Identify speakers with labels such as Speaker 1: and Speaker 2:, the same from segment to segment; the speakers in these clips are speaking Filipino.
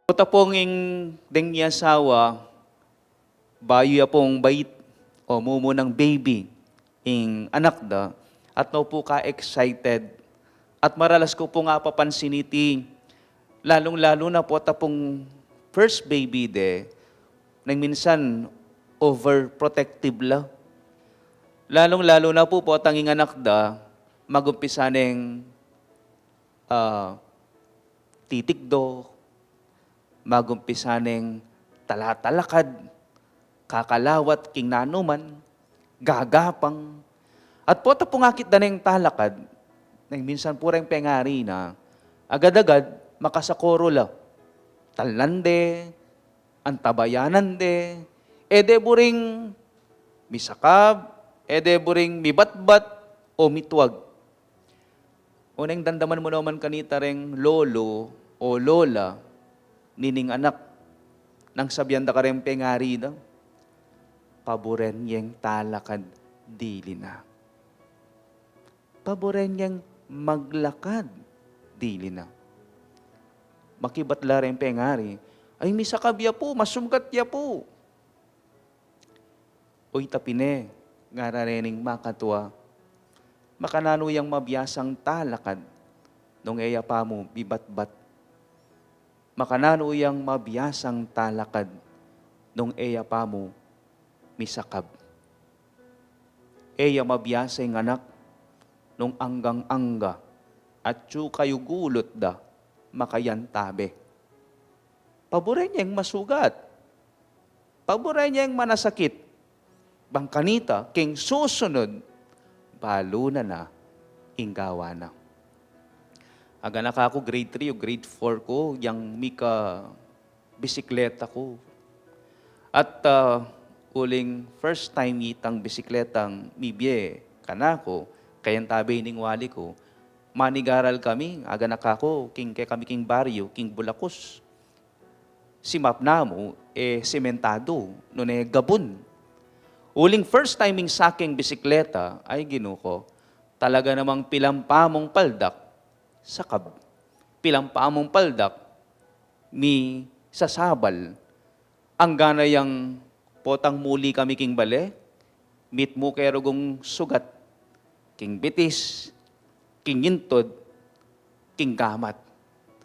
Speaker 1: Kota pong ing deng niya sawa, bayo ya pong bait o mumo ng baby ing anak da, at no po ka-excited. At maralas ko po nga papansin iti, lalong-lalo na po tapong first baby de, nang minsan overprotective la. Lalong-lalo na po tanging anak da, magumpisa ng titikdo, magumpisa ng talatalakad, kakalawat king nanuman, gagapang. At po tapungakit da ng talakad, nang minsan po rin pengari na, agad-agad makasakoro la. Talande, antabayanan de, ede buring misakab, ede buring mibatbat o mitwag. Unang dandaman mo naman kanita ring lolo o lola, nining anak, nang sabihan da ka rin pengari da, paboren yang talakad dili na. Paboren yang maglakad dili na. Makibatla rin pengari, ay misakab ya po, masumgat ya po. Uy tapine, nga rening makatwa, makanano yang mabiyasang talakad, nung eya pa mo bibatbat. Makanano yang mabiyasang talakad, nung eya pa mo misakab. Eya mabiyasa yung anak, nung anggang-angga, at tsu kayo gulot da, makayantabe. Paboray niya yung masugat. Paboray niya yung manasakit. Bangkanita, king susunod, balo na inggawa na. Aga na ako grade 3 o grade 4 ko, yung mika bisikleta ko. At uling first time itang bisikletang mibye kanako, kayan tabi ning wali ko, manigaral kami, aga na ako, kami king baryo, king Bulacos. Si map namo, sementado, no gabon. Uling first timing saking bisikleta, ay ginuko, talaga namang pilampamong paldak, sakab. Pilampamong paldak, mi sasabal. Ang gana yang potang muli kami king bale, mit mo kero gong sugat, king bitis, king yintod, king gamat,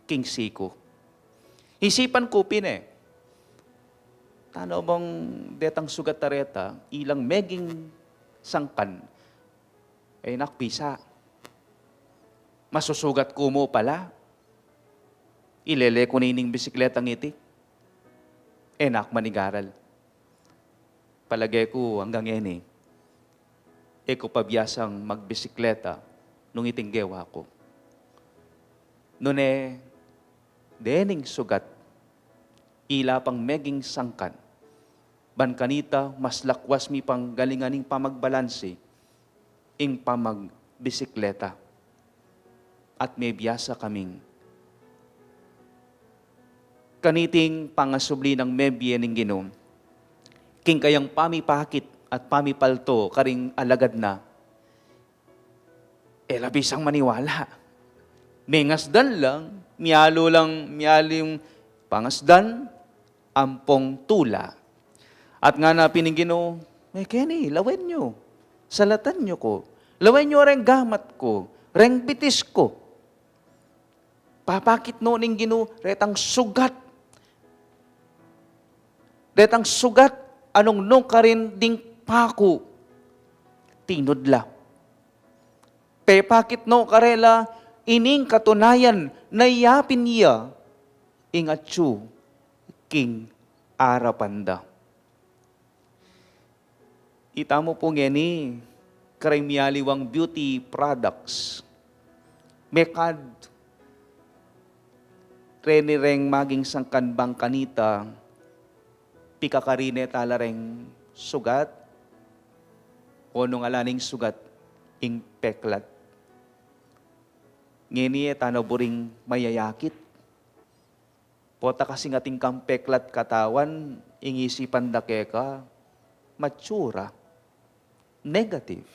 Speaker 1: king siko. Isipan ko tano bang detang sugat tareta, ilang meging sangkan, ay nakpisa. Masusugat ko mo pala. Ilele ko nining bisikletang iti. Enak manigaral. Palagay ko hanggang eni, eko pabiyasang magbisikleta nung itinggewa ko. Nune, dening sugat, ila pang meging sangkan, ban kanita mas lakwas mi pang galinganing pamagbalanse, ing pamagbisikleta. At may biyasa kaming kaniting pangasubli ng mebye ning ginom, king kayang pamipakit at pamipalto karing alagad na, labisang maniwala. Mengasdan lang, miyalo yung pangasdan, ampong tula. At nga na pinigino, Kenny, lawen nyo, salatan nyo ko, lawen nyo reng gamat ko, reng bitis ko. Papakit no ning gino, retang sugat. Retang sugat, anong nung karin ding paku, tinudla. Pepakit no karela, ining katunayan, nayapin niya, ingatsu, king arapanda. Ita mo po ngeni, karimyaliwang beauty products. Mekad, renireng maging sangkan bang kanita, pikakarine talareng sugat, o nung alaning sugat, ing peklat. Ngeni tanaburing mayayakit. Pota kasi ngating kampeklat katawan, ingisipan da keka, matsura, negative.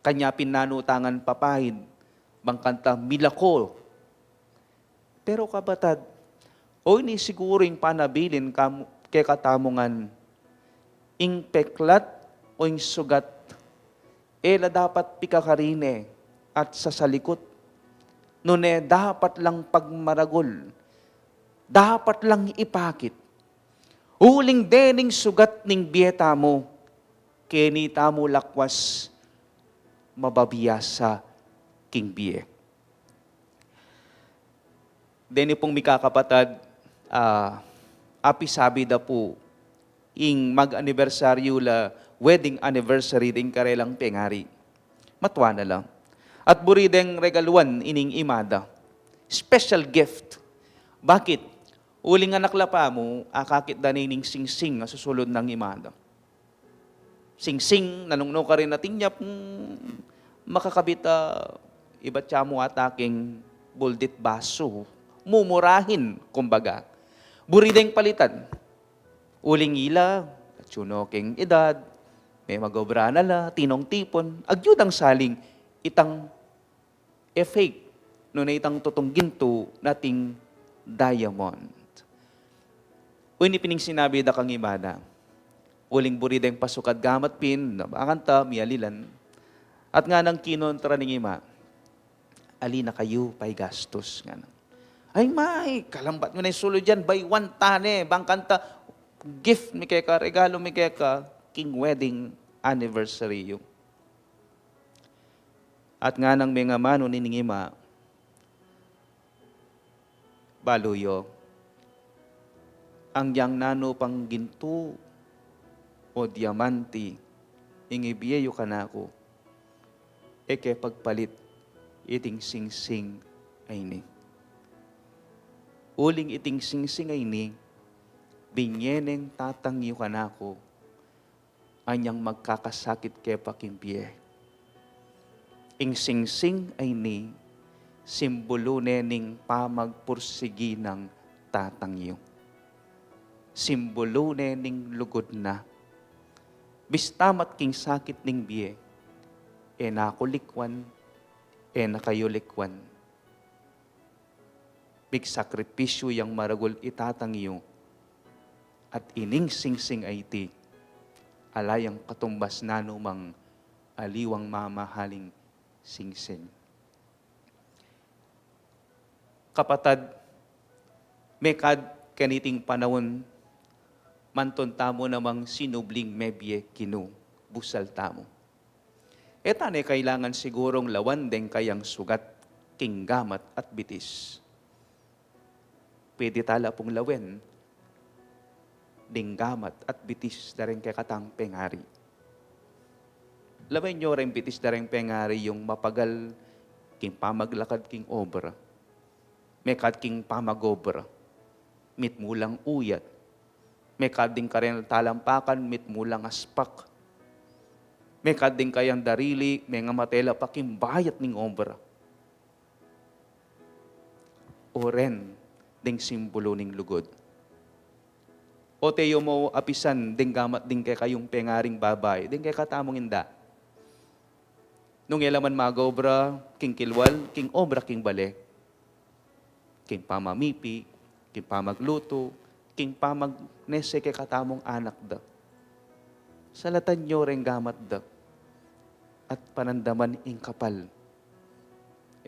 Speaker 1: Kanya pinanutangan papahid, bangkanta milako. Pero kabatad, O ini siguro yung panabilin kay katamongan, ing peklat o ing sugat, ela dapat pikakarine at sasalikot. Nune dapat lang pagmaragol, dapat lang ipakit. Uling dening sugat ning bieta mo, kenita mo lakwas, mababiyasa king biye. Deni pong mikakapatad, api sabi da po, ing mag-anibersaryo la, wedding anniversary ding karelang pengari. Matwa na lang. At burideng regaluan ining imada. Special gift. Bakit? Uling anak lapa mo, akakit da nining sing-sing nga susulod ng imada. Sing-sing, nanungno ka rin natin niya, makakabit iba't siya mo ataking buldit baso. Mumurahin, kumbaga. Burideng palitan. Uling ila, at king edad, may magobra na la, tinong tipon, agyudang saling, itang fake, no na itang tutong ginto nating diamond. Uni pining sinabi da kang imada, uling burideng pasukat gamat pin, nabakanta, mialilan, at nga nang kinontra ning ima, alina kayo pa'y gastos nga nang. Ay may, kalambat mo na yung sulo dyan, by one tane, bang kanta, gift mi keka, regalo mi keka, king wedding anniversary yung. At nga nang may nga mano nining ima, baluyo, ang yang nano pang ginto o diamante, ingibiyeyo ka na ako, eke pagpalit, iting sing-sing ay ni. Uling iting sing-sing ay ni, binyeneng tatangyo ka na ako, anyang magkakasakit ke pakimbiye. Ing sing-sing ay ni, simbolo nening pamagpursigi ng tatangyo. Simbolo nening lugod na. Bistamat king sakit ning biye, nakulikwan, nakayulikwan. Big sakripisyo yang maragol itatangyo, at ining sing-sing ay ti, alayang katumbas nanumang aliwang mamahaling sing-sing. Kapatad, mekad kaniting panahon, manton tamo namang sinubling mebye kinu, busal tamo. Etane kailangan sigurong lawan deng kayang sugat, kinggamat at bitis. Pwede tala pong lawen, dinggamat at bitis dareng kay katang pengari. Lawen nyo rin bitis dareng pengari yung mapagal king pamaglakad king obra. Mekat king pamagobra. Mit mulang uyat. May kading ka rin talampakan, mit mulang aspak. May kading kayang darili, may nga matela pakimbayat ning obra. O ren, ding simbolo ning lugod. O teyo mo apisan, ding gamat ding kay kayong pengaring babay, ding kay katamong inda. Nung ilaman magobra, king kilwal, king obra, king bale. King pamamipi, king pamagluto, king pamagnese kay katamong anak da. Salatan nyo rin gamat da. At panandaman ing kapal.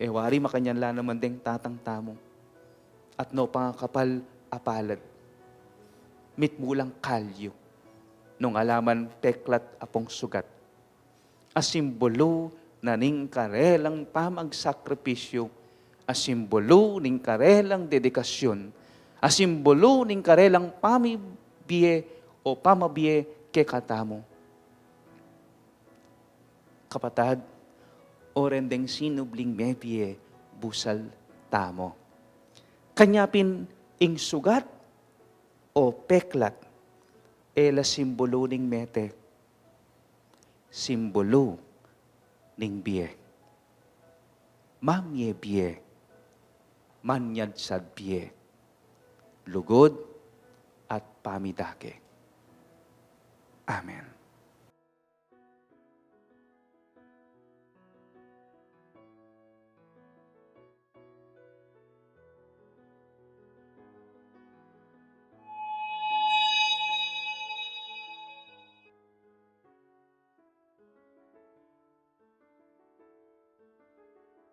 Speaker 1: Wari makanyan la naman ding tatang tamong. At no pangakapal apalad. Mit mulang kalyo. Nung alaman peklat apong sugat. Asimbolo na ning karelang pamagsakripisyo. Asimbolo ning karelang dedikasyon. Asimbolo ning karelang pamibiye o pamabiye ke katamo. Kapatad, o rendeng sinubling mebye busal tamo. Kanyapin ing sugat o peklat, ela simbolo ning mete, simbolo ning biye. Mamye biye, manyad sad biye, lugod at pamidake. Amen.